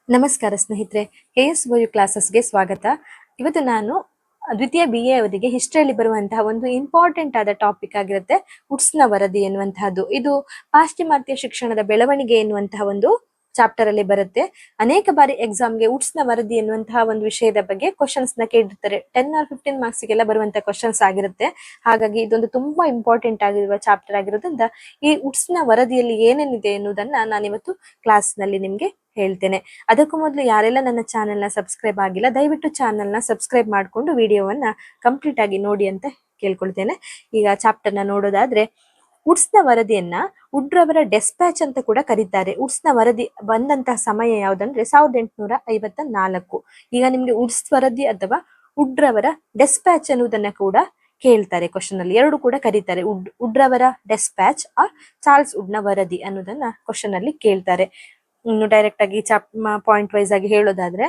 ನಮಸ್ಕಾರ ಸ್ನೇಹಿತರೆ, KSOU ಕ್ಲಾಸಸ್ಗೆ ಸ್ವಾಗತ. ಇವತ್ತು ನಾನು ದ್ವಿತೀಯ BA ಅವಧಿಗೆ ಹಿಸ್ಟ್ರಿಯಲ್ಲಿ ಬರುವಂತಹ ಒಂದು ಇಂಪಾರ್ಟೆಂಟ್ ಆದ ಟಾಪಿಕ್ ಆಗಿರುತ್ತೆ ವುಡ್ಸ್ನ ವರದಿ ಎನ್ನುವಂತಹದ್ದು. ಇದು ಪಾಶ್ಚಿಮಾತ್ಯ ಶಿಕ್ಷಣದ ಬೆಳವಣಿಗೆ ಎನ್ನುವಂತಹ ಒಂದು ಚಾಪ್ಟರ್ ಅಲ್ಲಿ ಬರುತ್ತೆ. ಅನೇಕ ಬಾರಿ ಎಕ್ಸಾಮ್ಗೆ ವುಡ್ಸ್ನ ವರದಿ ಎನ್ನುವಂತಹ ಒಂದು ವಿಷಯದ ಬಗ್ಗೆ ಕ್ವಶನ್ಸ್ ನ ಕೇಳಿರ್ತಾರೆ. 10 or 15 ಮಾರ್ಕ್ಸ್ ಗೆಲ್ಲ ಬರುವಂತಹ ಕ್ವಶನ್ಸ್ ಆಗಿರುತ್ತೆ. ಹಾಗಾಗಿ ಇದೊಂದು ತುಂಬಾ ಇಂಪಾರ್ಟೆಂಟ್ ಆಗಿರುವ ಚಾಪ್ಟರ್ ಆಗಿರೋದ್ರಿಂದ ಈ ವುಡ್ಸ್ನ ವರದಿಯಲ್ಲಿ ಏನೇನಿದೆ ಎನ್ನುವುದನ್ನ ನಾನಿವತ್ತು ಕ್ಲಾಸ್ ನಲ್ಲಿ ನಿಮ್ಗೆ ಹೇಳ್ತೇನೆ. ಅದಕ್ಕೂ ಮೊದಲು ಯಾರೆಲ್ಲ ನನ್ನ ಚಾನೆಲ್ ನ ಸಬ್ಸ್ಕ್ರೈಬ್ ಆಗಿಲ್ಲ, ದಯವಿಟ್ಟು ಚಾನೆಲ್ ನ ಸಬ್ಸ್ಕ್ರೈಬ್ ಮಾಡಿಕೊಂಡು ವಿಡಿಯೋವನ್ನ ಕಂಪ್ಲೀಟ್ ಆಗಿ ನೋಡಿ ಅಂತ ಕೇಳ್ಕೊಳ್ತೇನೆ. ಈಗ ಚಾಪ್ಟರ್ ನ ನೋಡೋದಾದ್ರೆ, ವುಡ್ಸ್ನ ವರದಿಯನ್ನ ವುಡ್ರವರ ಡೆಸ್ಪ್ಯಾಚ್ ಅಂತ ಕೂಡ ಕರೀತಾರೆ. ವುಡ್ಸ್ನ ವರದಿ ಬಂದಂತಹ ಸಮಯ ಯಾವ್ದಂದ್ರೆ 1854. ಈಗ ನಿಮ್ಗೆ ವುಡ್ಸ್ ವರದಿ ಅಥವಾ ವುಡ್ರವರ ಡೆಸ್ಪ್ಯಾಚ್ ಅನ್ನುವುದನ್ನ ಕೂಡ ಕೇಳ್ತಾರೆ ಕ್ವಶನ್ ಅಲ್ಲಿ. ಎರಡು ಕೂಡ ಕರೀತಾರೆ, ವುಡ್ರವರ ಡೆಸ್ಪ್ಯಾಚ್ ಆ ಚಾರ್ಲ್ಸ್ ವುಡ್ನ ವರದಿ ಅನ್ನೋದನ್ನ ಕ್ವಶನ್ ಅಲ್ಲಿ ಕೇಳ್ತಾರೆ. ಇನ್ನು ಡೈರೆಕ್ಟ್ ಆಗಿ ಪಾಯಿಂಟ್ ವೈಸ್ ಆಗಿ ಹೇಳೋದಾದ್ರೆ,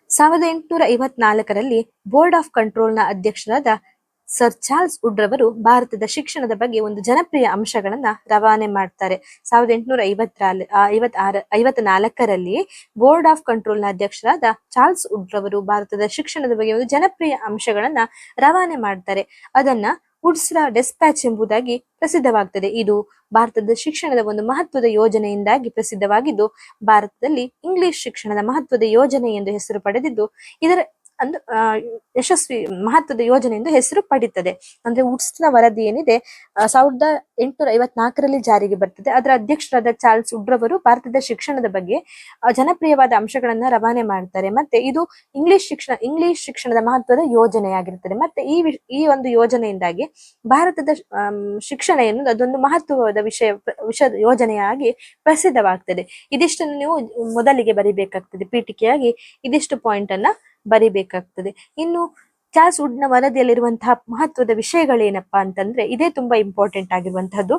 1854ರಲ್ಲಿ ಬೋರ್ಡ್ ಆಫ್ ಕಂಟ್ರೋಲ್ ನ ಅಧ್ಯಕ್ಷರಾದ ಸರ್ ಚಾರ್ಲ್ಸ್ ವುಡ್ ರವರು ಭಾರತದ ಶಿಕ್ಷಣದ ಬಗ್ಗೆ ಒಂದು ಜನಪ್ರಿಯ ಅಂಶಗಳನ್ನ ರವಾನೆ ಮಾಡ್ತಾರೆ. 1854ರಲ್ಲಿ ಬೋರ್ಡ್ ಆಫ್ ಕಂಟ್ರೋಲ್ ನ ಅಧ್ಯಕ್ಷರಾದ ಚಾರ್ಲ್ಸ್ ವುಡ್ ರವರು ಭಾರತದ ಶಿಕ್ಷಣದ ಬಗ್ಗೆ ಒಂದು ಜನಪ್ರಿಯ ಅಂಶಗಳನ್ನ ರವಾನೆ ಮಾಡ್ತಾರೆ. ಅದನ್ನ ವುಡ್ಸ್ ಡೆಸ್ಪ್ಯಾಚ್ ಎಂಬುದಾಗಿ ಪ್ರಸಿದ್ಧವಾಗ್ತದೆ. ಇದು ಭಾರತದ ಶಿಕ್ಷಣದ ಒಂದು ಮಹತ್ವದ ಯೋಜನೆಯಿಂದಾಗಿ ಪ್ರಸಿದ್ಧವಾಗಿದ್ದು, ಭಾರತದಲ್ಲಿ ಇಂಗ್ಲಿಷ್ ಶಿಕ್ಷಣದ ಮಹತ್ವದ ಯೋಜನೆ ಎಂದು ಹೆಸರು ಪಡೆದಿದ್ದು, ಇದರ ಒಂದು ಯಶಸ್ವಿ ಮಹತ್ವದ ಯೋಜನೆ ಎಂದು ಹೆಸರು ಪಡೀತದೆ. ಅಂದ್ರೆ ವುಡ್ಸ್ನ ವರದಿ ಏನಿದೆ 1854ರಲ್ಲಿ ಜಾರಿಗೆ ಬರ್ತದೆ. ಅದರ ಅಧ್ಯಕ್ಷರಾದ ಚಾರ್ಲ್ಸ್ ವುಡ್ ರವರು ಭಾರತದ ಶಿಕ್ಷಣದ ಬಗ್ಗೆ ಜನಪ್ರಿಯವಾದ ಅಂಶಗಳನ್ನ ರವಾನೆ ಮಾಡ್ತಾರೆ. ಮತ್ತೆ ಇದು ಇಂಗ್ಲಿಷ್ ಶಿಕ್ಷಣದ ಮಹತ್ವದ ಯೋಜನೆಯಾಗಿರ್ತದೆ. ಮತ್ತೆ ಈ ಒಂದು ಯೋಜನೆಯಿಂದಾಗಿ ಭಾರತದ ಶಿಕ್ಷಣ ಎನ್ನುವುದು ಅದೊಂದು ಮಹತ್ವವಾದ ಯೋಜನೆಯಾಗಿ ಪ್ರಸಿದ್ಧವಾಗ್ತದೆ. ಇದಿಷ್ಟನ್ನು ನೀವು ಮೊದಲಿಗೆ ಬರಿಬೇಕಾಗ್ತದೆ. ಪೀಠಿಕೆಯಾಗಿ ಇದಿಷ್ಟು ಪಾಯಿಂಟ್ ಅನ್ನ ಬರಿಬೇಕಾಗ್ತದೆ. ಇನ್ನು ಚಾರ್ಲ್ಸ್ ವುಡ್ನ ವರದಿಯಲ್ಲಿರುವಂತಹ ಮಹತ್ವದ ವಿಷಯಗಳೇನಪ್ಪಾ ಅಂತಂದ್ರೆ, ಇದೇ ತುಂಬಾ ಇಂಪಾರ್ಟೆಂಟ್ ಆಗಿರುವಂತಹದ್ದು.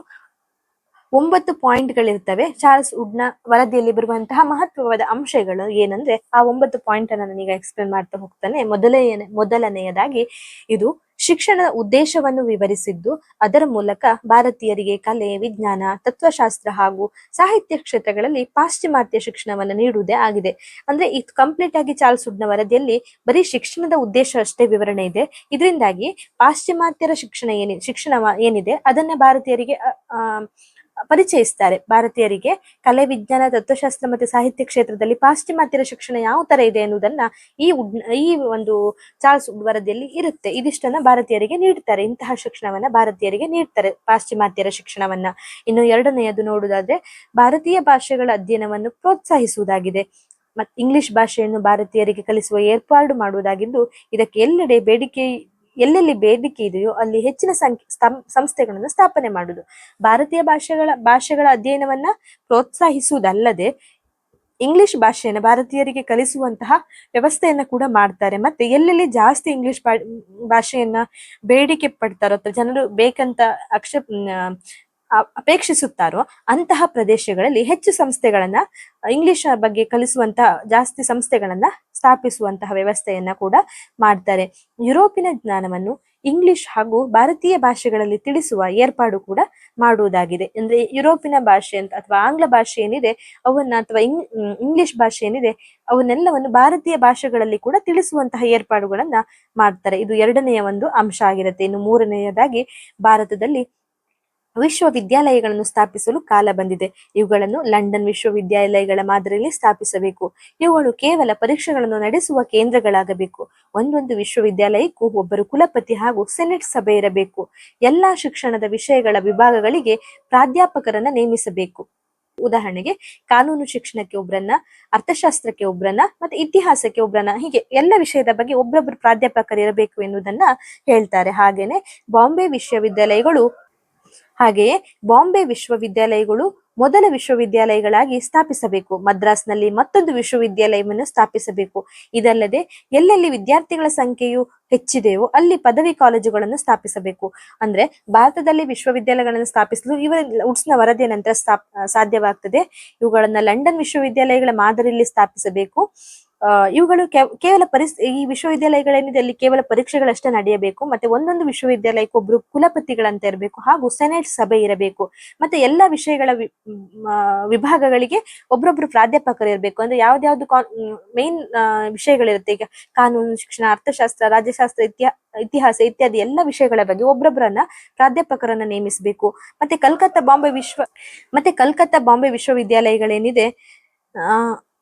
9 ಪಾಯಿಂಟ್ಗಳಿರ್ತವೆ ಚಾರ್ಲ್ಸ್ ವುಡ್ನ ವರದಿಯಲ್ಲಿ ಬರುವಂತಹ ಮಹತ್ವವಾದ ಅಂಶಗಳು ಏನಂದ್ರೆ, ಆ 9 ಪಾಯಿಂಟ್ ಅನ್ನ ನಾನೀಗ ಎಕ್ಸ್ಪ್ಲೇನ್ ಮಾಡ್ತಾ ಹೋಗ್ತಾನೆ. ಮೊದಲನೆಯದಾಗಿ, ಇದು ಶಿಕ್ಷಣದ ಉದ್ದೇಶವನ್ನು ವಿವರಿಸಿದ್ದು, ಅದರ ಮೂಲಕ ಭಾರತೀಯರಿಗೆ ಕಲೆ, ವಿಜ್ಞಾನ, ತತ್ವಶಾಸ್ತ್ರ ಹಾಗೂ ಸಾಹಿತ್ಯ ಕ್ಷೇತ್ರಗಳಲ್ಲಿ ಪಾಶ್ಚಿಮಾತ್ಯ ಶಿಕ್ಷಣವನ್ನು ನೀಡುವುದೇ ಆಗಿದೆ. ಅಂದ್ರೆ ಇದು ಕಂಪ್ಲೀಟ್ ಆಗಿ ಚಾರ್ಲ್ಸ್ ವುಡ್ನ ವರದಿಯಲ್ಲಿ ಬರೀ ಶಿಕ್ಷಣದ ಉದ್ದೇಶ ಅಷ್ಟೇ ವಿವರಣೆ ಇದೆ. ಇದರಿಂದಾಗಿ ಪಾಶ್ಚಿಮಾತ್ಯರ ಶಿಕ್ಷಣ ಏನಿದೆ ಅದನ್ನ ಭಾರತೀಯರಿಗೆ ಪರಿಚಯಿಸ್ತಾರೆ. ಭಾರತೀಯರಿಗೆ ಕಲೆ, ವಿಜ್ಞಾನ, ತತ್ವಶಾಸ್ತ್ರ ಮತ್ತೆ ಸಾಹಿತ್ಯ ಕ್ಷೇತ್ರದಲ್ಲಿ ಪಾಶ್ಚಿಮಾತ್ಯರ ಶಿಕ್ಷಣ ಯಾವ ತರ ಇದೆ ಎನ್ನುವುದನ್ನ ಈ ಒಂದು ಚಾರ್ಲ್ಸ್ ವುಡ್ ವರದಿಯಲ್ಲಿ ಇರುತ್ತೆ. ಇದಿಷ್ಟನ್ನ ಭಾರತೀಯರಿಗೆ ನೀಡ್ತಾರೆ. ಇಂತಹ ಶಿಕ್ಷಣವನ್ನ ಭಾರತೀಯರಿಗೆ ನೀಡ್ತಾರೆ, ಪಾಶ್ಚಿಮಾತ್ಯರ ಶಿಕ್ಷಣವನ್ನ. ಇನ್ನು ಎರಡನೆಯದು ನೋಡುವುದಾದ್ರೆ, ಭಾರತೀಯ ಭಾಷೆಗಳ ಅಧ್ಯಯನವನ್ನು ಪ್ರೋತ್ಸಾಹಿಸುವುದಾಗಿದೆ. ಮತ್ತೆ ಇಂಗ್ಲಿಷ್ ಭಾಷೆಯನ್ನು ಭಾರತೀಯರಿಗೆ ಕಲಿಸುವ ಏರ್ಪಾಡು ಮಾಡುವುದಾಗಿದ್ದು, ಇದಕ್ಕೆ ಎಲ್ಲೆಲ್ಲಿ ಬೇಡಿಕೆ ಇದೆಯೋ ಅಲ್ಲಿ ಹೆಚ್ಚಿನ ಸಂಸ್ಥೆಗಳನ್ನು ಸ್ಥಾಪನೆ ಮಾಡುವುದು. ಭಾರತೀಯ ಭಾಷೆಗಳ ಅಧ್ಯಯನವನ್ನ ಪ್ರೋತ್ಸಾಹಿಸುವುದಲ್ಲದೆ ಇಂಗ್ಲಿಷ್ ಭಾಷೆಯನ್ನು ಭಾರತೀಯರಿಗೆ ಕಲಿಸುವಂತಹ ವ್ಯವಸ್ಥೆಯನ್ನ ಕೂಡ ಮಾಡ್ತಾರೆ. ಮತ್ತೆ ಎಲ್ಲೆಲ್ಲಿ ಜಾಸ್ತಿ ಇಂಗ್ಲಿಷ್ ಭಾಷೆಯನ್ನ ಬೇಡಿಕೆ ಪಡ್ತಾರೋ ಅಥವಾ ಜನರು ಬೇಕಂತ ಅಪೇಕ್ಷಿಸುತ್ತಾರೋ ಅಂತಹ ಪ್ರದೇಶಗಳಲ್ಲಿ ಹೆಚ್ಚು ಸಂಸ್ಥೆಗಳನ್ನ, ಇಂಗ್ಲಿಷ್ ಬಗ್ಗೆ ಕಲಿಸುವಂತಹ ಜಾಸ್ತಿ ಸಂಸ್ಥೆಗಳನ್ನ ಸ್ಥಾಪಿಸುವಂತಹ ವ್ಯವಸ್ಥೆಯನ್ನ ಕೂಡ ಮಾಡ್ತಾರೆ. ಯುರೋಪಿನ ಜ್ಞಾನವನ್ನು ಇಂಗ್ಲಿಷ್ ಹಾಗೂ ಭಾರತೀಯ ಭಾಷೆಗಳಲ್ಲಿ ತಿಳಿಸುವ ಏರ್ಪಾಡು ಕೂಡ ಮಾಡುವುದಾಗಿದೆ. ಅಂದ್ರೆ ಯುರೋಪಿನ ಭಾಷೆ ಅಂತ ಅಥವಾ ಆಂಗ್ಲ ಭಾಷೆ ಏನಿದೆ ಅವನ್ನ, ಅಥವಾ ಇಂಗ್ಲಿಷ್ ಭಾಷೆ ಏನಿದೆ ಅವನ್ನೆಲ್ಲವನ್ನು ಭಾರತೀಯ ಭಾಷೆಗಳಲ್ಲಿ ಕೂಡ ತಿಳಿಸುವಂತಹ ಏರ್ಪಾಡುಗಳನ್ನ ಮಾಡ್ತಾರೆ. ಇದು ಎರಡನೆಯ ಒಂದು ಅಂಶ ಆಗಿರುತ್ತೆ. ಇನ್ನು ಮೂರನೆಯದಾಗಿ, ಭಾರತದಲ್ಲಿ ವಿಶ್ವವಿದ್ಯಾಲಯಗಳನ್ನು ಸ್ಥಾಪಿಸಲು ಕಾಲ ಬಂದಿದೆ. ಇವುಗಳನ್ನು ಲಂಡನ್ ವಿಶ್ವವಿದ್ಯಾಲಯಗಳ ಮಾದರಿಯಲ್ಲಿ ಸ್ಥಾಪಿಸಬೇಕು. ಇವುಗಳು ಕೇವಲ ಪರೀಕ್ಷೆಗಳನ್ನು ನಡೆಸುವ ಕೇಂದ್ರಗಳಾಗಬೇಕು. ಒಂದೊಂದು ವಿಶ್ವವಿದ್ಯಾಲಯಕ್ಕೂ ಒಬ್ಬರು ಕುಲಪತಿ ಹಾಗೂ ಸೆನೆಟ್ ಸಭೆ ಇರಬೇಕು. ಎಲ್ಲಾ ಶಿಕ್ಷಣದ ವಿಷಯಗಳ ವಿಭಾಗಗಳಿಗೆ ಪ್ರಾಧ್ಯಾಪಕರನ್ನ ನೇಮಿಸಬೇಕು. ಉದಾಹರಣೆಗೆ, ಕಾನೂನು ಶಿಕ್ಷಣಕ್ಕೆ ಒಬ್ಬರನ್ನ, ಅರ್ಥಶಾಸ್ತ್ರಕ್ಕೆ ಒಬ್ಬರನ್ನ, ಮತ್ತೆ ಇತಿಹಾಸಕ್ಕೆ ಒಬ್ಬರನ್ನ, ಹೀಗೆ ಎಲ್ಲ ವಿಷಯದ ಬಗ್ಗೆ ಒಬ್ಬೊಬ್ಬರು ಪ್ರಾಧ್ಯಾಪಕರು ಇರಬೇಕು ಎನ್ನುವುದನ್ನ ಹೇಳ್ತಾರೆ. ಹಾಗೆಯೇ ಬಾಂಬೆ ವಿಶ್ವವಿದ್ಯಾಲಯಗಳು ಮೊದಲ ವಿಶ್ವವಿದ್ಯಾಲಯಗಳಾಗಿ ಸ್ಥಾಪಿಸಬೇಕು. ಮದ್ರಾಸ್ನಲ್ಲಿ ಮತ್ತೊಂದು ವಿಶ್ವವಿದ್ಯಾಲಯವನ್ನು ಸ್ಥಾಪಿಸಬೇಕು. ಇದಲ್ಲದೆ ಎಲ್ಲೆಲ್ಲಿ ವಿದ್ಯಾರ್ಥಿಗಳ ಸಂಖ್ಯೆಯು ಹೆಚ್ಚಿದೆಯೋ ಅಲ್ಲಿ ಪದವಿ ಕಾಲೇಜುಗಳನ್ನು ಸ್ಥಾಪಿಸಬೇಕು. ಅಂದ್ರೆ ಭಾರತದಲ್ಲಿ ವಿಶ್ವವಿದ್ಯಾಲಯಗಳನ್ನು ಸ್ಥಾಪಿಸಲು ವುಡ್ಸ್ನ ವರದಿಯ ನಂತರ ಸಾಧ್ಯವಾಗ್ತದೆ. ಇವುಗಳನ್ನ ಲಂಡನ್ ವಿಶ್ವವಿದ್ಯಾಲಯಗಳ ಮಾದರಿಯಲ್ಲಿ ಸ್ಥಾಪಿಸಬೇಕು. ಇವುಗಳು ಕೇವಲ ಈ ವಿಶ್ವವಿದ್ಯಾಲಯಗಳೇನಿದೆ ಅಲ್ಲಿ ಕೇವಲ ಪರೀಕ್ಷೆಗಳಷ್ಟೇ ನಡೆಯಬೇಕು. ಮತ್ತೆ ಒಂದೊಂದು ವಿಶ್ವವಿದ್ಯಾಲಯಕ್ಕೆ ಒಬ್ರು ಕುಲಪತಿಗಳಂತ ಇರಬೇಕು, ಹಾಗೂ ಸೆನೆಟ್ ಸಭೆ ಇರಬೇಕು. ಮತ್ತೆ ಎಲ್ಲಾ ವಿಷಯಗಳ ವಿಭಾಗಗಳಿಗೆ ಒಬ್ರೊಬ್ರು ಪ್ರಾಧ್ಯಾಪಕರು ಇರಬೇಕು. ಅಂದ್ರೆ ಯಾವ್ದಾವ್ದು ಮೇನ್ ವಿಷಯಗಳಿರುತ್ತೆ, ಈಗ ಕಾನೂನು ಶಿಕ್ಷಣ, ಅರ್ಥಶಾಸ್ತ್ರ, ರಾಜ್ಯಶಾಸ್ತ್ರ, ಇತಿಹಾಸ ಇತ್ಯಾದಿ ಎಲ್ಲ ವಿಷಯಗಳ ಬಗ್ಗೆ ಒಬ್ರೊಬ್ಬರನ್ನ ಪ್ರಾಧ್ಯಾಪಕರನ್ನ ನೇಮಿಸಬೇಕು. ಮತ್ತೆ ಕಲ್ಕತ್ತಾ ಬಾಂಬೆ ವಿಶ್ವವಿದ್ಯಾಲಯಗಳೇನಿದೆ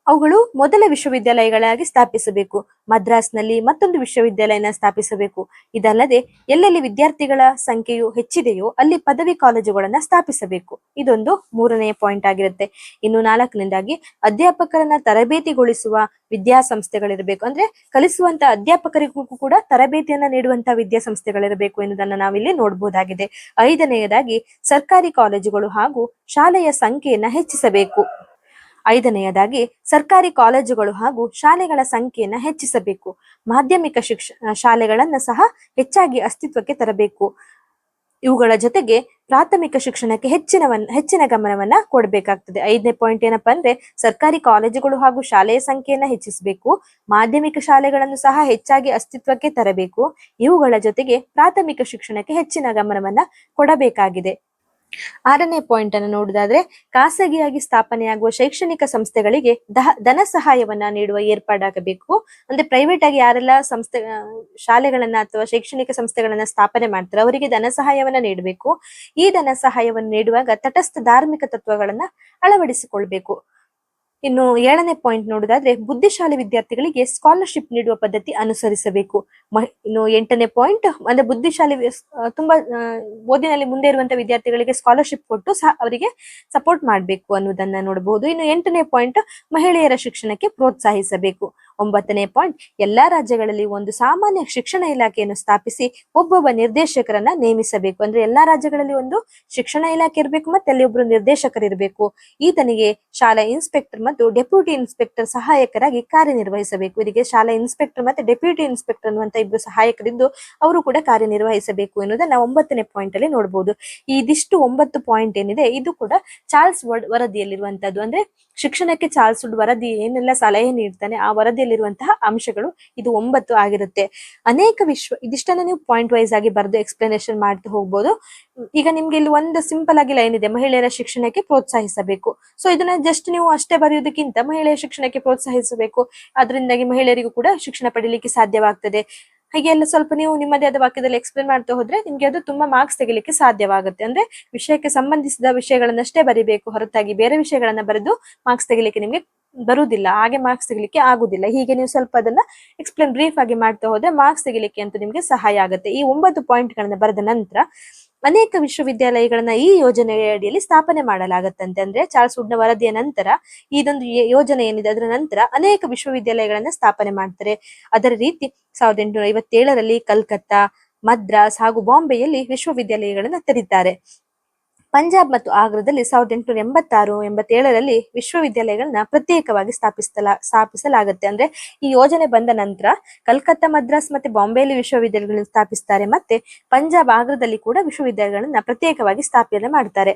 ಅವುಗಳು ಮೊದಲ ವಿಶ್ವವಿದ್ಯಾಲಯಗಳಾಗಿ ಸ್ಥಾಪಿಸಬೇಕು. ಮದ್ರಾಸ್ನಲ್ಲಿ ಮತ್ತೊಂದು ವಿಶ್ವವಿದ್ಯಾಲಯನ ಸ್ಥಾಪಿಸಬೇಕು. ಇದಲ್ಲದೆ ಎಲ್ಲೆಲ್ಲಿ ವಿದ್ಯಾರ್ಥಿಗಳ ಸಂಖ್ಯೆಯು ಹೆಚ್ಚಿದೆಯೋ ಅಲ್ಲಿ ಪದವಿ ಕಾಲೇಜುಗಳನ್ನ ಸ್ಥಾಪಿಸಬೇಕು. ಇದೊಂದು 3ನೇ ಪಾಯಿಂಟ್ ಆಗಿರುತ್ತೆ. ಇನ್ನು 4ನೇದಾಗಿ ಅಧ್ಯಾಪಕರನ್ನ ತರಬೇತಿಗೊಳಿಸುವ ವಿದ್ಯಾಸಂಸ್ಥೆಗಳಿರಬೇಕು. ಅಂದ್ರೆ ಕಲಿಸುವಂತ ಅಧ್ಯಾಪಕರಿಗೂ ಕೂಡ ತರಬೇತಿಯನ್ನ ನೀಡುವಂತ ವಿದ್ಯಾಸಂಸ್ಥೆಗಳಿರಬೇಕು ಎನ್ನುವುದನ್ನ ನಾವಿಲ್ಲಿ ನೋಡಬಹುದಾಗಿದೆ. 5ನೇದಾಗಿ ಸರ್ಕಾರಿ ಕಾಲೇಜುಗಳು ಹಾಗೂ ಶಾಲೆಯ ಸಂಖ್ಯೆಯನ್ನ ಹೆಚ್ಚಿಸಬೇಕು. 5ನೇದಾಗಿ ಸರ್ಕಾರಿ ಕಾಲೇಜುಗಳು ಹಾಗೂ ಶಾಲೆಗಳ ಸಂಖ್ಯೆಯನ್ನ ಹೆಚ್ಚಿಸಬೇಕು. ಮಾಧ್ಯಮಿಕ ಶಾಲೆಗಳನ್ನ ಸಹ ಹೆಚ್ಚಾಗಿ ಅಸ್ತಿತ್ವಕ್ಕೆ ತರಬೇಕು. ಇವುಗಳ ಜೊತೆಗೆ ಪ್ರಾಥಮಿಕ ಶಿಕ್ಷಣಕ್ಕೆ ಹೆಚ್ಚಿನ ಗಮನವನ್ನ ಕೊಡಬೇಕಾಗ್ತದೆ. 5ನೇ ಪಾಯಿಂಟ್ ಏನಪ್ಪಾ ಅಂದ್ರೆ ಸರ್ಕಾರಿ ಕಾಲೇಜುಗಳು ಹಾಗೂ ಶಾಲೆಯ ಸಂಖ್ಯೆಯನ್ನ ಹೆಚ್ಚಿಸಬೇಕು. ಮಾಧ್ಯಮಿಕ ಶಾಲೆಗಳನ್ನು ಸಹ ಹೆಚ್ಚಾಗಿ ಅಸ್ತಿತ್ವಕ್ಕೆ ತರಬೇಕು. ಇವುಗಳ ಜೊತೆಗೆ ಪ್ರಾಥಮಿಕ ಶಿಕ್ಷಣಕ್ಕೆ ಹೆಚ್ಚಿನ ಗಮನವನ್ನ ಕೊಡಬೇಕಾಗಿದೆ. 6ನೇ ಪಾಯಿಂಟ್ ಅನ್ನು ನೋಡುವುದಾದ್ರೆ ಖಾಸಗಿಯಾಗಿ ಸ್ಥಾಪನೆಯಾಗುವ ಶೈಕ್ಷಣಿಕ ಸಂಸ್ಥೆಗಳಿಗೆ ಧನ ಸಹಾಯವನ್ನ ನೀಡುವ ಏರ್ಪಾಡಾಗಬೇಕು. ಅಂದ್ರೆ ಪ್ರೈವೇಟ್ ಆಗಿ ಯಾರೆಲ್ಲ ಶಾಲೆಗಳನ್ನ ಅಥವಾ ಶೈಕ್ಷಣಿಕ ಸಂಸ್ಥೆಗಳನ್ನ ಸ್ಥಾಪನೆ ಮಾಡ್ತಾರೆ ಅವರಿಗೆ ಧನ ಸಹಾಯವನ್ನ ನೀಡಬೇಕು. ಈ ಧನ ಸಹಾಯವನ್ನು ನೀಡುವಾಗ ತಟಸ್ಥ ಧಾರ್ಮಿಕ ತತ್ವಗಳನ್ನ ಅಳವಡಿಸಿಕೊಳ್ಬೇಕು. ಇನ್ನು 7ನೇ ಪಾಯಿಂಟ್ ನೋಡುವುದಾದ್ರೆ ಬುದ್ಧಿಶಾಲಿ ವಿದ್ಯಾರ್ಥಿಗಳಿಗೆ ಸ್ಕಾಲರ್ಶಿಪ್ ನೀಡುವ ಪದ್ಧತಿ ಅನುಸರಿಸಬೇಕು. ಇನ್ನು 8ನೇ ಪಾಯಿಂಟ್ ಅಂದ್ರೆ ಬುದ್ಧಿಶಾಲಿ ತುಂಬಾ ಓದಿನಲ್ಲಿ ಮುಂದೆ ಇರುವಂತಹ ವಿದ್ಯಾರ್ಥಿಗಳಿಗೆ ಸ್ಕಾಲರ್ಶಿಪ್ ಕೊಟ್ಟು ಅವರಿಗೆ ಸಪೋರ್ಟ್ ಮಾಡಬೇಕು ಅನ್ನೋದನ್ನ ನೋಡಬಹುದು. ಇನ್ನು 8ನೇ ಪಾಯಿಂಟ್ ಮಹಿಳೆಯರ ಶಿಕ್ಷಣಕ್ಕೆ ಪ್ರೋತ್ಸಾಹಿಸಬೇಕು. 9ನೇ ಪಾಯಿಂಟ್ ಎಲ್ಲಾ ರಾಜ್ಯಗಳಲ್ಲಿ ಒಂದು ಸಾಮಾನ್ಯ ಶಿಕ್ಷಣ ಇಲಾಖೆಯನ್ನು ಸ್ಥಾಪಿಸಿ ಒಬ್ಬೊಬ್ಬ ನಿರ್ದೇಶಕರನ್ನ ನೇಮಿಸಬೇಕು. ಅಂದ್ರೆ ಎಲ್ಲಾ ರಾಜ್ಯಗಳಲ್ಲಿ ಒಂದು ಶಿಕ್ಷಣ ಇಲಾಖೆ ಇರಬೇಕು, ಮತ್ತೆ ಅಲ್ಲಿ ಒಬ್ರು ನಿರ್ದೇಶಕರು ಇರಬೇಕು. ಈತನಿಗೆ ಶಾಲಾ ಇನ್ಸ್ಪೆಕ್ಟರ್ ಮತ್ತು ಡೆಪ್ಯೂಟಿ ಇನ್ಸ್ಪೆಕ್ಟರ್ ಸಹಾಯಕರಾಗಿ ಕಾರ್ಯನಿರ್ವಹಿಸಬೇಕು. ಇದಕ್ಕೆ ಶಾಲಾ ಇನ್ಸ್ಪೆಕ್ಟರ್ ಮತ್ತೆ ಡೆಪ್ಯೂಟಿ ಇನ್ಸ್ಪೆಕ್ಟರ್ ಅನ್ನುವಂತ ಇಬ್ರು ಸಹಾಯಕರಿದ್ದು ಅವರು ಕೂಡ ಕಾರ್ಯನಿರ್ವಹಿಸಬೇಕು ಎನ್ನುವುದನ್ನ 9ನೇ ಪಾಯಿಂಟ್ ಅಲ್ಲಿ ನೋಡಬಹುದು. ಇದಿಷ್ಟು 9 ಪಾಯಿಂಟ್ ಏನಿದೆ ಇದು ಕೂಡ ಚಾರ್ಲ್ಸ್ ವುಡ್ ವರದಿಯಲ್ಲಿರುವಂತದ್ದು. ಅಂದ್ರೆ ಶಿಕ್ಷಣಕ್ಕೆ ಚಾರ್ಲ್ಸ್ ವುಡ್ ವರದಿ ಏನೆಲ್ಲ ಸಲಹೆ ನೀಡ್ತಾನೆ ಆ ವರದಿಯಲ್ಲಿರುವಂತಹ ಅಂಶಗಳು ಇದು 9 ಆಗಿರುತ್ತೆ. ಇದಿಷ್ಟನ್ನ ನೀವು ಪಾಯಿಂಟ್ ವೈಸ್ ಆಗಿ ಬರೆದು ಎಕ್ಸ್ಪ್ಲನೇಷನ್ ಮಾಡ್ತಾ ಹೋಗ್ಬೋದು. ಈಗ ನಿಮ್ಗೆ ಇಲ್ಲಿ ಒಂದು ಸಿಂಪಲ್ ಆಗಿ ಲೈನ್ ಇದೆ, ಮಹಿಳೆಯರ ಶಿಕ್ಷಣಕ್ಕೆ ಪ್ರೋತ್ಸಾಹಿಸಬೇಕು. ಸೊ ಇದನ್ನ ಜಸ್ಟ್ ನೀವು ಅಷ್ಟೇ ಬರೆಯುವುದಕ್ಕಿಂತ ಮಹಿಳೆಯರ ಶಿಕ್ಷಣಕ್ಕೆ ಪ್ರೋತ್ಸಾಹಿಸಬೇಕು, ಅದರಿಂದಾಗಿ ಮಹಿಳೆಯರಿಗೂ ಕೂಡ ಶಿಕ್ಷಣ ಪಡೀಲಿಕ್ಕೆ ಸಾಧ್ಯವಾಗ್ತದೆ. ಹಾಗೆ ಎಲ್ಲ ಸ್ವಲ್ಪ ನೀವು ನಿಮ್ಮದೇ ಆದ ವಾಕ್ಯದಲ್ಲಿ ಎಕ್ಸ್ಪ್ಲೇನ್ ಮಾಡ್ತಾ ಹೋದ್ರೆ ನಿಮ್ಗೆ ಅದು ತುಂಬಾ ಮಾರ್ಕ್ಸ್ ತೆಗಿಲಿಕ್ಕೆ ಸಾಧ್ಯವಾಗುತ್ತೆ. ಅಂದ್ರೆ ವಿಷಯಕ್ಕೆ ಸಂಬಂಧಿಸಿದ ವಿಷಯಗಳನ್ನಷ್ಟೇ ಬರಿಬೇಕು, ಹೊರತಾಗಿ ಬೇರೆ ವಿಷಯಗಳನ್ನ ಬರೆದು ಮಾರ್ಕ್ಸ್ ತೆಗಿಲಿಕ್ಕೆ ನಿಮ್ಗೆ ಬರುವುದಿಲ್ಲ, ಹಾಗೆ ಮಾರ್ಕ್ಸ್ ತೆಗಿಲಿಕ್ಕೆ ಆಗುದಿಲ್ಲ. ಹೀಗೆ ನೀವು ಸ್ವಲ್ಪ ಅದನ್ನ ಎಕ್ಸ್ಪ್ಲೇನ್ ಬ್ರೀಫ್ ಆಗಿ ಮಾಡ್ತಾ ಹೋದ್ರೆ ಮಾರ್ಕ್ಸ್ ತೆಗಿಲಿಕ್ಕೆ ಅಂತೂ ನಿಮ್ಗೆ ಸಹಾಯ ಆಗುತ್ತೆ. ಈ 9 ಪಾಯಿಂಟ್ ಗಳನ್ನ ಬರೆದ ನಂತರ ಅನೇಕ ವಿಶ್ವವಿದ್ಯಾಲಯಗಳನ್ನ ಈ ಯೋಜನೆಯ ಅಡಿಯಲ್ಲಿ ಸ್ಥಾಪನೆ ಮಾಡಲಾಗತ್ತಂತೆ. ಅಂದ್ರೆ ಚಾರ್ಲ್ಸ್ ವುಡ್ ನ ವರದಿಯ ನಂತರ ಇದೊಂದು ಯೋಜನೆ ಏನಿದೆ ಅದರ ನಂತರ ಅನೇಕ ವಿಶ್ವವಿದ್ಯಾಲಯಗಳನ್ನ ಸ್ಥಾಪನೆ ಮಾಡ್ತಾರೆ. ಅದರ ರೀತಿ 1857ರಲ್ಲಿ ಕಲ್ಕತ್ತಾ, ಮದ್ರಾಸ್ ಹಾಗೂ ಬಾಂಬೆಯಲ್ಲಿ ವಿಶ್ವವಿದ್ಯಾಲಯಗಳನ್ನ ತೆರೀತಾರೆ. ಪಂಜಾಬ್ ಮತ್ತು ಆಗ್ರಾದಲ್ಲಿ 1886-87ರಲ್ಲಿ ವಿಶ್ವವಿದ್ಯಾಲಯಗಳನ್ನ ಪ್ರತ್ಯೇಕವಾಗಿ ಸ್ಥಾಪಿಸಲಾಗುತ್ತೆ. ಅಂದ್ರೆ ಈ ಯೋಜನೆ ಬಂದ ನಂತರ ಕಲ್ಕತ್ತಾ, ಮದ್ರಾಸ್ ಮತ್ತೆ ಬಾಂಬೆಯಲ್ಲಿ ವಿಶ್ವವಿದ್ಯಾಲಯಗಳನ್ನ ಸ್ಥಾಪಿಸ್ತಾರೆ. ಮತ್ತೆ ಪಂಜಾಬ್, ಆಗ್ರಾದಲ್ಲಿ ಕೂಡ ವಿಶ್ವವಿದ್ಯಾಲಯಗಳನ್ನ ಪ್ರತ್ಯೇಕವಾಗಿ ಸ್ಥಾಪನೆ ಮಾಡ್ತಾರೆ.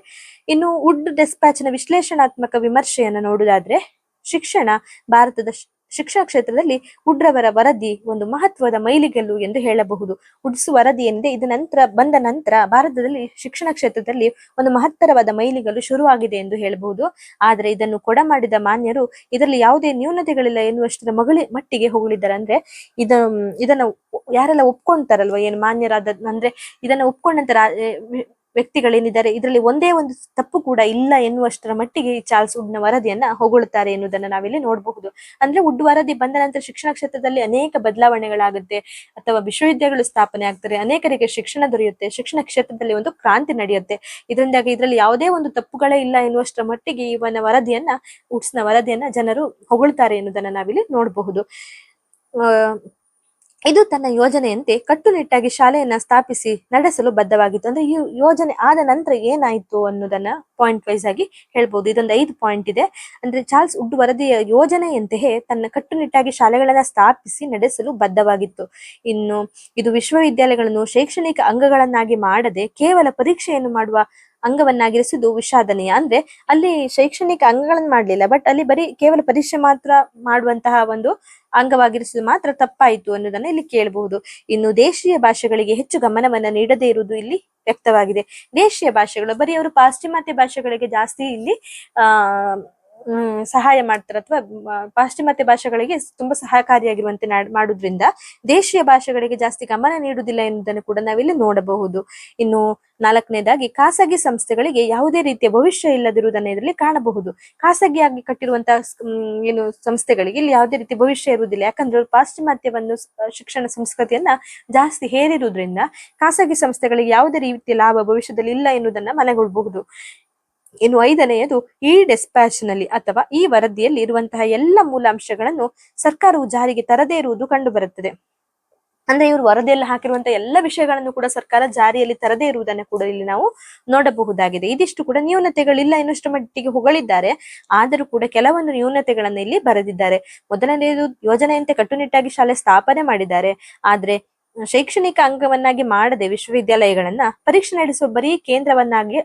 ಇನ್ನು ವುಡ್ ಡೆಸ್ಪ್ಯಾಚ್ ನ ವಿಶ್ಲೇಷಣಾತ್ಮಕ ವಿಮರ್ಶೆಯನ್ನು ನೋಡುವುದಾದ್ರೆ ಭಾರತದ ಶಿಕ್ಷಣ ಕ್ಷೇತ್ರದಲ್ಲಿ ವುಡ್ ರವರ ವರದಿ ಒಂದು ಮಹತ್ವದ ಮೈಲಿಗಲ್ಲು ಎಂದು ಹೇಳಬಹುದು. ವುಡ್ಸ್ ವರದಿ ಏನಿದೆ ಇದು ಬಂದ ನಂತರ ಭಾರತದಲ್ಲಿ ಶಿಕ್ಷಣ ಕ್ಷೇತ್ರದಲ್ಲಿ ಒಂದು ಮಹತ್ತರವಾದ ಮೈಲಿಗಲ್ಲು ಶುರುವಾಗಿದೆ ಎಂದು ಹೇಳಬಹುದು. ಆದರೆ ಇದನ್ನು ಕೊಡಮಾಡಿದ ಮಾನ್ಯರು ಇದರಲ್ಲಿ ಯಾವುದೇ ನ್ಯೂನತೆಗಳಿಲ್ಲ ಎನ್ನುವಷ್ಟರ ಮಟ್ಟಿಗೆ ಹೊಗಳಿದ್ದಾರೆ. ಅಂದ್ರೆ ಇದನ್ನ ಯಾರೆಲ್ಲ ಒಪ್ಕೊಂತಾರಲ್ವ, ಏನು ಮಾನ್ಯರಾದ ಅಂದ್ರೆ ಇದನ್ನ ಒಪ್ಕೊಂಡಂತ ವ್ಯಕ್ತಿಗಳೇನಿದ್ದಾರೆ ಇದರಲ್ಲಿ ಒಂದೇ ಒಂದು ತಪ್ಪು ಕೂಡ ಇಲ್ಲ ಎನ್ನುವಷ್ಟರ ಮಟ್ಟಿಗೆ ಚಾರ್ಲ್ಸ್ ವುಡ್ ನ ವರದಿಯನ್ನ ಹೊಗಳುತ್ತಾರೆ ಎನ್ನುವುದನ್ನ ನಾವಿಲ್ಲಿ ನೋಡಬಹುದು. ಅಂದ್ರೆ ವುಡ್ ವರದಿ ಬಂದ ನಂತರ ಶಿಕ್ಷಣ ಕ್ಷೇತ್ರದಲ್ಲಿ ಅನೇಕ ಬದಲಾವಣೆಗಳಾಗುತ್ತೆ, ಅಥವಾ ವಿಶ್ವವಿದ್ಯಾಲಯಗಳು ಸ್ಥಾಪನೆ ಆಗ್ತಾರೆ, ಅನೇಕರಿಗೆ ಶಿಕ್ಷಣ ದೊರೆಯುತ್ತೆ, ಶಿಕ್ಷಣ ಕ್ಷೇತ್ರದಲ್ಲಿ ಒಂದು ಕ್ರಾಂತಿ ನಡೆಯುತ್ತೆ. ಇದರಿಂದಾಗಿ ಇದರಲ್ಲಿ ಯಾವುದೇ ಒಂದು ತಪ್ಪುಗಳೇ ಇಲ್ಲ ಎನ್ನುವಷ್ಟರ ಮಟ್ಟಿಗೆ ವುಡ್ಸ್ ನ ವರದಿಯನ್ನ ಜನರು ಹೊಗಳ್ತಾರೆ ಎನ್ನುವುದನ್ನ ನಾವಿಲ್ಲಿ ನೋಡಬಹುದು. ಇದು ತನ್ನ ಯೋಜನೆಯಂತೆ ಕಟ್ಟುನಿಟ್ಟಾಗಿ ಶಾಲೆಯನ್ನ ಸ್ಥಾಪಿಸಿ ನಡೆಸಲು ಬದ್ಧವಾಗಿತ್ತು. ಅಂದ್ರೆ ಈ ಯೋಜನೆ ಆದ ನಂತರ ಏನಾಯ್ತು ಅನ್ನೋದನ್ನ ಪಾಯಿಂಟ್ ವೈಸ್ ಆಗಿ ಹೇಳ್ಬಹುದು. ಇದೊಂದು 5 ಪಾಯಿಂಟ್ ಇದೆ. ಅಂದ್ರೆ ಚಾರ್ಲ್ಸ್ ವುಡ್ ವರದಿಯ ಯೋಜನೆಯಂತೆಯೇ ತನ್ನ ಕಟ್ಟುನಿಟ್ಟಾಗಿ ಶಾಲೆಗಳನ್ನ ಸ್ಥಾಪಿಸಿ ನಡೆಸಲು ಬದ್ಧವಾಗಿತ್ತು. ಇನ್ನು ಇದು ವಿಶ್ವವಿದ್ಯಾಲಯಗಳನ್ನು ಶೈಕ್ಷಣಿಕ ಅಂಗಗಳನ್ನಾಗಿ ಮಾಡದೆ ಕೇವಲ ಪರೀಕ್ಷೆಯನ್ನು ಮಾಡುವ ಅಂಗವನ್ನಾಗಿರಿಸುವುದು ವಿಷಾದನೀಯ. ಅಂದ್ರೆ ಅಲ್ಲಿ ಶೈಕ್ಷಣಿಕ ಅಂಗಗಳನ್ನು ಮಾಡ್ಲಿಲ್ಲ, ಬಟ್ ಅಲ್ಲಿ ಬರೀ ಕೇವಲ ಪರೀಕ್ಷೆ ಮಾತ್ರ ಮಾಡುವಂತಹ ಒಂದು ಅಂಗವಾಗಿರಿಸುವುದು ಮಾತ್ರ ತಪ್ಪಾಯಿತು ಅನ್ನೋದನ್ನ ಇಲ್ಲಿ ಕೇಳಬಹುದು. ಇನ್ನು ದೇಶೀಯ ಭಾಷೆಗಳಿಗೆ ಹೆಚ್ಚು ಗಮನವನ್ನ ನೀಡದೇ ಇರುವುದು ಇಲ್ಲಿ ವ್ಯಕ್ತವಾಗಿದೆ. ದೇಶೀಯ ಭಾಷೆಗಳು ಬರೀ ಅವರು ಪಾಶ್ಚಿಮಾತ್ಯ ಭಾಷೆಗಳಿಗೆ ಜಾಸ್ತಿ ಇಲ್ಲಿ ಆ ಸಹಾಯ ಮಾಡ್ತಾರೆ, ಅಥವಾ ಪಾಶ್ಚಿಮಾತ್ಯ ಭಾಷೆಗಳಿಗೆ ತುಂಬಾ ಸಹಕಾರಿಯಾಗಿರುವಂತೆ ಮಾಡುದ್ರಿಂದ ದೇಶೀಯ ಭಾಷೆಗಳಿಗೆ ಜಾಸ್ತಿ ಗಮನ ನೀಡುವುದಿಲ್ಲ ಎನ್ನುವುದನ್ನು ಕೂಡ ನಾವಿಲ್ಲಿ ನೋಡಬಹುದು. ಇನ್ನು 4ನೇದಾಗಿ ಖಾಸಗಿ ಸಂಸ್ಥೆಗಳಿಗೆ ಯಾವುದೇ ರೀತಿಯ ಭವಿಷ್ಯ ಇಲ್ಲದಿರುವುದನ್ನು ಇದರಲ್ಲಿ ಕಾಣಬಹುದು. ಖಾಸಗಿಯಾಗಿ ಕಟ್ಟಿರುವಂತಹ ಏನು ಸಂಸ್ಥೆಗಳಿಗೆ ಇಲ್ಲಿ ಯಾವುದೇ ರೀತಿಯ ಭವಿಷ್ಯ ಇರುವುದಿಲ್ಲ, ಯಾಕಂದ್ರೆ ಪಾಶ್ಚಿಮಾತ್ಯವನ್ನು ಶಿಕ್ಷಣ ಸಂಸ್ಕೃತಿಯನ್ನ ಜಾಸ್ತಿ ಹೇರಿರುವುದರಿಂದ ಖಾಸಗಿ ಸಂಸ್ಥೆಗಳಿಗೆ ಯಾವುದೇ ರೀತಿಯ ಲಾಭ ಭವಿಷ್ಯದಲ್ಲಿ ಇಲ್ಲ ಎನ್ನುವುದನ್ನ ಮನಗೊಳ್ಳಬಹುದು. ಇನ್ನು 5ನೇಯದು ಈ ಡೆಸ್ಪ್ಯಾಚ್ ನಲ್ಲಿ ಅಥವಾ ಈ ವರದಿಯಲ್ಲಿ ಇರುವಂತಹ ಎಲ್ಲ ಮೂಲಾಂಶಗಳನ್ನು ಸರ್ಕಾರವು ಜಾರಿಗೆ ತರದೇ ಇರುವುದು ಕಂಡು ಬರುತ್ತದೆ. ಅಂದ್ರೆ ಇವರು ವರದಿಯಲ್ಲಿ ಹಾಕಿರುವಂತಹ ಎಲ್ಲ ವಿಷಯಗಳನ್ನು ಕೂಡ ಸರ್ಕಾರ ಜಾರಿಯಲ್ಲಿ ತರದೇ ಇರುವುದನ್ನು ಕೂಡ ಇಲ್ಲಿ ನಾವು ನೋಡಬಹುದಾಗಿದೆ. ಇದಿಷ್ಟು ಕೂಡ ನ್ಯೂನತೆಗಳಿಲ್ಲ ಎನ್ನುವಷ್ಟು ಮಟ್ಟಿಗೆ ಹೊಗಳಿದ್ದಾರೆ, ಆದರೂ ಕೂಡ ಕೆಲವೊಂದು ನ್ಯೂನತೆಗಳನ್ನು ಇಲ್ಲಿ ಬರೆದಿದ್ದಾರೆ. ಮೊದಲನೆಯದು ಯೋಜನೆಯಂತೆ ಕಟ್ಟುನಿಟ್ಟಾಗಿ ಶಾಲೆ ಸ್ಥಾಪನೆ ಮಾಡಿದ್ದಾರೆ, ಆದ್ರೆ ಶೈಕ್ಷಣಿಕ ಅಂಗವನ್ನಾಗಿ ಮಾಡದೆ ವಿಶ್ವವಿದ್ಯಾಲಯಗಳನ್ನ ಪರೀಕ್ಷೆ ನಡೆಸುವ ಬರೀ ಕೇಂದ್ರವನ್ನಾಗಿ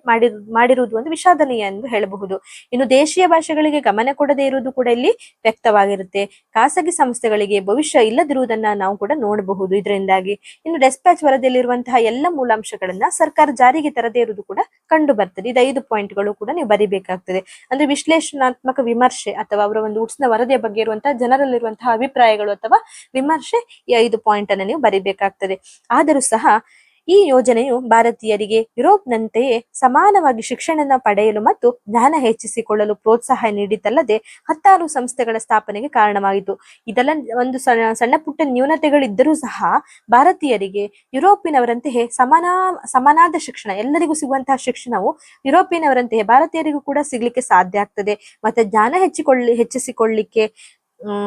ಮಾಡಿರುವುದು ಒಂದು ವಿಷಾದನೀಯ ಎಂದು ಹೇಳಬಹುದು. ಇನ್ನು ದೇಶೀಯ ಭಾಷೆಗಳಿಗೆ ಗಮನ ಕೊಡದೇ ಇರುವುದು ಕೂಡ ಇಲ್ಲಿ ವ್ಯಕ್ತವಾಗಿರುತ್ತೆ. ಖಾಸಗಿ ಸಂಸ್ಥೆಗಳಿಗೆ ಭವಿಷ್ಯ ಇಲ್ಲದಿರುವುದನ್ನ ನಾವು ಕೂಡ ನೋಡಬಹುದು ಇದರಿಂದಾಗಿ. ಇನ್ನು ಡೆಸ್ಪ್ಯಾಚ್ ವರದಿಯಲ್ಲಿರುವಂತಹ ಎಲ್ಲ ಮೂಲಾಂಶಗಳನ್ನ ಸರ್ಕಾರ ಜಾರಿಗೆ ತರದೇ ಇರುವುದು ಕೂಡ ಕಂಡು ಬರ್ತದೆ. ಇದು 5 ಪಾಯಿಂಟ್ಗಳು ಕೂಡ ನೀವು ಬರಿಬೇಕಾಗ್ತದೆ. ಅಂದ್ರೆ ವಿಶ್ಲೇಷಣಾತ್ಮಕ ವಿಮರ್ಶೆ ಅಥವಾ ಅವರ ಒಂದು ಉಟ್ಸ್ನ ವರದಿಯ ಬಗ್ಗೆ ಇರುವಂತಹ ಜನರಲ್ಲಿರುವಂತಹ ಅಭಿಪ್ರಾಯಗಳು ಅಥವಾ ವಿಮರ್ಶೆ, ಈ 5 ಪಾಯಿಂಟ್ ಅನ್ನು ನೀವು ಬರಿಬೇಕಾಗ್ತದೆ. ಆದರೂ ಸಹ ಈ ಯೋಜನೆಯು ಭಾರತೀಯರಿಗೆ ಯುರೋಪ್ನಂತೆಯೇ ಸಮಾನವಾಗಿ ಶಿಕ್ಷಣ ಪಡೆಯಲು ಮತ್ತು ಜ್ಞಾನ ಹೆಚ್ಚಿಸಿಕೊಳ್ಳಲು ಪ್ರೋತ್ಸಾಹ ನೀಡಿತಲ್ಲದೆ 10 ಸಂಸ್ಥೆಗಳ ಸ್ಥಾಪನೆಗೆ ಕಾರಣವಾಯಿತು. ಇದೆಲ್ಲ ಒಂದು ಸಣ್ಣ ಪುಟ್ಟ ನ್ಯೂನತೆಗಳಿದ್ದರೂ ಸಹ ಭಾರತೀಯರಿಗೆ ಯುರೋಪಿನವರಂತೆಯೇ ಸಮನಾದ ಶಿಕ್ಷಣ, ಎಲ್ಲರಿಗೂ ಸಿಗುವಂತಹ ಶಿಕ್ಷಣವು ಯುರೋಪಿಯನವರಂತೆಯೇ ಭಾರತೀಯರಿಗೂ ಕೂಡ ಸಿಗ್ಲಿಕ್ಕೆ ಸಾಧ್ಯ ಆಗ್ತದೆ. ಮತ್ತೆ ಜ್ಞಾನ ಹೆಚ್ಚಿಸಿಕೊಳ್ಳಿಕ್ಕೆ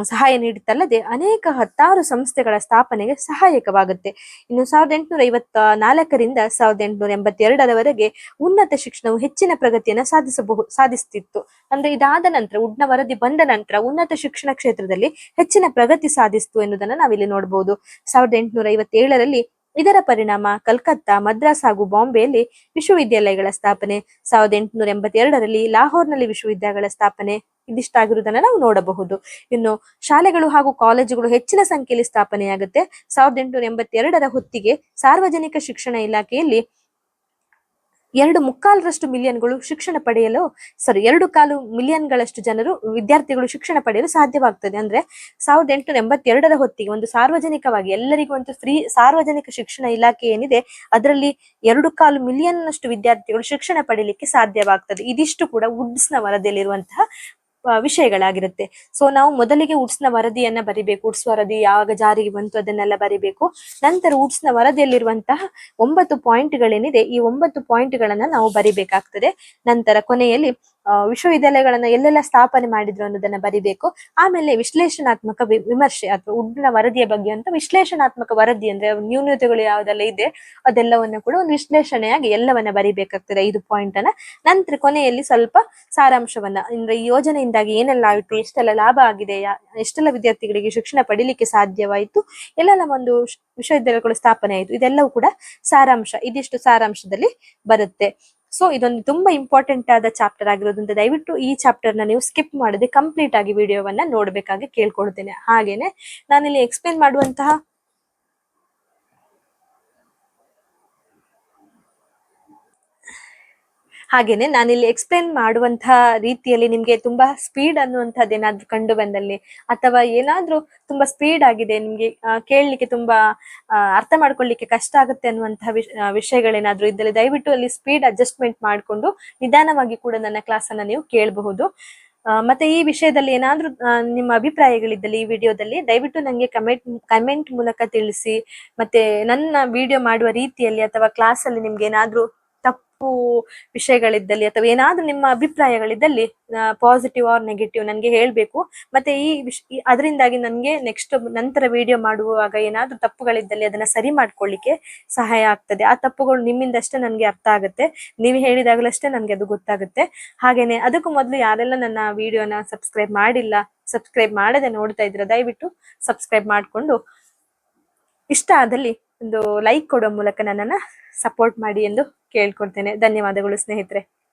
ಸಹಾಯ ನೀಡುತ್ತಲ್ಲದೆ ಅನೇಕ 10 ಸಂಸ್ಥೆಗಳ ಸ್ಥಾಪನೆಗೆ ಸಹಾಯಕವಾಗುತ್ತೆ. ಇನ್ನು 1854ರಿಂದ 1882ರವರೆಗೆ ಉನ್ನತ ಶಿಕ್ಷಣವು ಹೆಚ್ಚಿನ ಪ್ರಗತಿಯನ್ನು ಸಾಧಿಸುತ್ತಿತ್ತು. ಅಂದ್ರೆ ಇದಾದ ನಂತರ ವುಡ್ನ ವರದಿ ಬಂದ ನಂತರ ಉನ್ನತ ಶಿಕ್ಷಣ ಕ್ಷೇತ್ರದಲ್ಲಿ ಹೆಚ್ಚಿನ ಪ್ರಗತಿ ಸಾಧಿಸಿತು ಎನ್ನುವುದನ್ನು ನಾವಿಲ್ಲಿ ನೋಡಬಹುದು. 1857ರಲ್ಲಿ ಇದರ ಪರಿಣಾಮ ಕಲ್ಕತ್ತಾ, ಮದ್ರಾಸ್ ಹಾಗೂ ಬಾಂಬೆಯಲ್ಲಿ ವಿಶ್ವವಿದ್ಯಾಲಯಗಳ ಸ್ಥಾಪನೆ, 1882ರಲ್ಲಿ ಲಾಹೋರ್ನಲ್ಲಿ ವಿಶ್ವವಿದ್ಯಾಲಯಗಳ ಸ್ಥಾಪನೆ, ಇದಿಷ್ಟಾಗಿರುವುದನ್ನು ನಾವು ನೋಡಬಹುದು. ಇನ್ನು ಶಾಲೆಗಳು ಹಾಗೂ ಕಾಲೇಜುಗಳು ಹೆಚ್ಚಿನ ಸಂಖ್ಯೆಯಲ್ಲಿ ಸ್ಥಾಪನೆಯಾಗುತ್ತೆ. 1882ರ ಹೊತ್ತಿಗೆ ಸಾರ್ವಜನಿಕ ಶಿಕ್ಷಣ ಇಲಾಖೆಯಲ್ಲಿ 2.25 ಮಿಲಿಯನ್ಗಳು ಶಿಕ್ಷಣ ಪಡೆಯಲು 2.25 ಮಿಲಿಯನ್ಗಳಷ್ಟು ಜನರು ವಿದ್ಯಾರ್ಥಿಗಳು ಶಿಕ್ಷಣ ಪಡೆಯಲು ಸಾಧ್ಯವಾಗ್ತದೆ. ಅಂದ್ರೆ 1882ರ ಹೊತ್ತಿಗೆ ಒಂದು ಸಾರ್ವಜನಿಕವಾಗಿ ಎಲ್ಲರಿಗೂ ಒಂದು ಫ್ರೀ ಸಾರ್ವಜನಿಕ ಶಿಕ್ಷಣ ಇಲಾಖೆ ಏನಿದೆ ಅದರಲ್ಲಿ 2.25 ಮಿಲಿಯನ್ ನಷ್ಟು ವಿದ್ಯಾರ್ಥಿಗಳು ಶಿಕ್ಷಣ ಪಡೆಯಲಿಕ್ಕೆ ಸಾಧ್ಯವಾಗ್ತದೆ. ಇದಿಷ್ಟು ಕೂಡ ವುಡ್ಸ್ನ ವರದಿಯಲ್ಲಿರುವಂತಹ ವಿಷಯಗಳಾಗಿರುತ್ತೆ. ಸೊ ನಾವು ಮೊದಲಿಗೆ ವುಡ್ಸ್ನ ವರದಿಯನ್ನ ಬರಿಬೇಕು. ವುಡ್ಸ್ ವರದಿ ಯಾವಾಗ ಜಾರಿಗೆ ಬಂತು ಅದನ್ನೆಲ್ಲ ಬರಿಬೇಕು. ನಂತರ ವುಡ್ಸ್ನ ವರದಿಯಲ್ಲಿರುವಂತಹ 9 ಪಾಯಿಂಟ್ಗಳೇನಿದೆ ಈ 9 ಪಾಯಿಂಟ್ಗಳನ್ನ ನಾವು ಬರಿಬೇಕಾಗ್ತದೆ. ನಂತರ ಕೊನೆಯಲ್ಲಿ ವಿಶ್ವವಿದ್ಯಾಲಯಗಳನ್ನ ಎಲ್ಲೆಲ್ಲ ಸ್ಥಾಪನೆ ಮಾಡಿದ್ರು ಅನ್ನೋದನ್ನ ಬರಿಬೇಕು. ಆಮೇಲೆ ವಿಶ್ಲೇಷಣಾತ್ಮಕ ವಿಮರ್ಶೆ ಅಥವಾ ವುಡ್ನ ವರದಿಯ ಬಗ್ಗೆ ಅಂತ ವಿಶ್ಲೇಷಣಾತ್ಮಕ ವರದಿ ಅಂದ್ರೆ ನ್ಯೂನತೆಗಳು ಯಾವ್ದೆಲ್ಲ ಇದೆ ಅದೆಲ್ಲವನ್ನ ಕೂಡ ಒಂದು ವಿಶ್ಲೇಷಣೆಯಾಗಿ ಎಲ್ಲವನ್ನ ಬರಿಬೇಕಾಗ್ತದೆ 5 ಪಾಯಿಂಟ್ ಅನ್ನ. ನಂತರ ಕೊನೆಯಲ್ಲಿ ಸ್ವಲ್ಪ ಸಾರಾಂಶವನ್ನ, ಅಂದ್ರೆ ಈ ಯೋಜನೆಯಿಂದಾಗಿ ಏನೆಲ್ಲ ಆಯಿತು, ಎಷ್ಟೆಲ್ಲ ಲಾಭ ಆಗಿದೆ, ಎಷ್ಟೆಲ್ಲ ವಿದ್ಯಾರ್ಥಿಗಳಿಗೆ ಶಿಕ್ಷಣ ಪಡಿಲಿಕ್ಕೆ ಸಾಧ್ಯವಾಯಿತು, ಎಲ್ಲೆಲ್ಲ ಒಂದು ವಿಶ್ವವಿದ್ಯಾಲಯಗಳು ಸ್ಥಾಪನೆ ಆಯಿತು, ಇದೆಲ್ಲವೂ ಕೂಡ ಸಾರಾಂಶ. ಇದಿಷ್ಟು ಸಾರಾಂಶದಲ್ಲಿ ಬರುತ್ತೆ. ಸೊ ಇದೊಂದು ತುಂಬಾ ಇಂಪಾರ್ಟೆಂಟ್ ಆದ ಚಾಪ್ಟರ್ ಆಗಿರೋದ್ರಿಂದ ದಯವಿಟ್ಟು ಈ ಚಾಪ್ಟರ್ ನ ನೀವು ಸ್ಕಿಪ್ ಮಾಡದೆ ಕಂಪ್ಲೀಟ್ ಆಗಿ ವಿಡಿಯೋವನ್ನ ನೋಡ್ಬೇಕಾಗಿ ಕೇಳ್ಕೊಳ್ತೇನೆ. ಹಾಗೇನೆ ನಾನಿಲ್ಲಿ ಎಕ್ಸ್ಪ್ಲೇನ್ ಮಾಡುವಂತಹ ರೀತಿಯಲ್ಲಿ ನಿಮ್ಗೆ ತುಂಬಾ ಸ್ಪೀಡ್ ಅನ್ನುವಂಥದ್ದು ಏನಾದ್ರೂ ಕಂಡು ಬಂದಲ್ಲಿ ಅಥವಾ ಏನಾದ್ರೂ ತುಂಬಾ ಸ್ಪೀಡ್ ಆಗಿದೆ, ನಿಮ್ಗೆ ಕೇಳಲಿಕ್ಕೆ ತುಂಬಾ ಅರ್ಥ ಮಾಡ್ಕೊಳ್ಳಿಕ್ಕೆ ಕಷ್ಟ ಆಗುತ್ತೆ ಅನ್ನುವಂತಹ ವಿಷಯಗಳೇನಾದ್ರೂ ಇದ್ದಲ್ಲಿ ದಯವಿಟ್ಟು ಅಲ್ಲಿ ಸ್ಪೀಡ್ ಅಡ್ಜಸ್ಟ್ಮೆಂಟ್ ಮಾಡಿಕೊಂಡು ನಿಧಾನವಾಗಿ ಕೂಡ ನನ್ನ ಕ್ಲಾಸ್ ಅನ್ನ ನೀವು ಕೇಳಬಹುದು. ಮತ್ತೆ ಈ ವಿಷಯದಲ್ಲಿ ಏನಾದ್ರೂ ನಿಮ್ಮ ಅಭಿಪ್ರಾಯಗಳಿದ್ದಲ್ಲಿ ಈ ವಿಡಿಯೋದಲ್ಲಿ ದಯವಿಟ್ಟು ನಂಗೆ ಕಮೆಂಟ್ ಮೂಲಕ ತಿಳಿಸಿ. ಮತ್ತೆ ನನ್ನ ವಿಡಿಯೋ ಮಾಡುವ ರೀತಿಯಲ್ಲಿ ಅಥವಾ ಕ್ಲಾಸ್ ಅಲ್ಲಿ ನಿಮ್ಗೆ ಏನಾದ್ರೂ ತಪ್ಪು ವಿಷಯಗಳಿದ್ದಲ್ಲಿ ಅಥವಾ ಏನಾದ್ರೂ ನಿಮ್ಮ ಅಭಿಪ್ರಾಯಗಳಿದ್ದಲ್ಲಿ ಪಾಸಿಟಿವ್ ಆರ್ ನೆಗೆಟಿವ್ ನನ್ಗೆ ಹೇಳ್ಬೇಕು. ಮತ್ತೆ ಅದರಿಂದಾಗಿ ನನ್ಗೆ ನಂತರ ವಿಡಿಯೋ ಮಾಡುವಾಗ ಏನಾದ್ರೂ ತಪ್ಪುಗಳಿದ್ದಲ್ಲಿ ಅದನ್ನ ಸರಿ ಮಾಡ್ಕೊಳ್ಳಿಕ್ಕೆ ಸಹಾಯ ಆಗ್ತದೆ. ಆ ತಪ್ಪುಗಳು ನಿಮ್ಮಿಂದಷ್ಟೇ ನನ್ಗೆ ಅರ್ಥ ಆಗುತ್ತೆ, ನೀವು ಹೇಳಿದಾಗಲಷ್ಟೇ ನನ್ಗೆ ಅದು ಗೊತ್ತಾಗುತ್ತೆ. ಹಾಗೇನೆ ಅದಕ್ಕೂ ಮೊದಲು ಯಾರೆಲ್ಲ ನನ್ನ ವಿಡಿಯೋನ ಸಬ್ಸ್ಕ್ರೈಬ್ ಮಾಡದೆ ನೋಡ್ತಾ ಇದ್ರ ದಯವಿಟ್ಟು ಸಬ್ಸ್ಕ್ರೈಬ್ ಮಾಡ್ಕೊಂಡು ಇಷ್ಟ ಆದಲ್ಲಿ ಒಂದು ಲೈಕ್ ಕೊಡೋ ಮೂಲಕ ನನ್ನನ್ನ ಸಪೋರ್ಟ್ ಮಾಡಿ ಎಂದು ಕೇಳ್ಕೊಳ್ತೇನೆ. ಧನ್ಯವಾದಗಳು ಸ್ನೇಹಿತರೆ.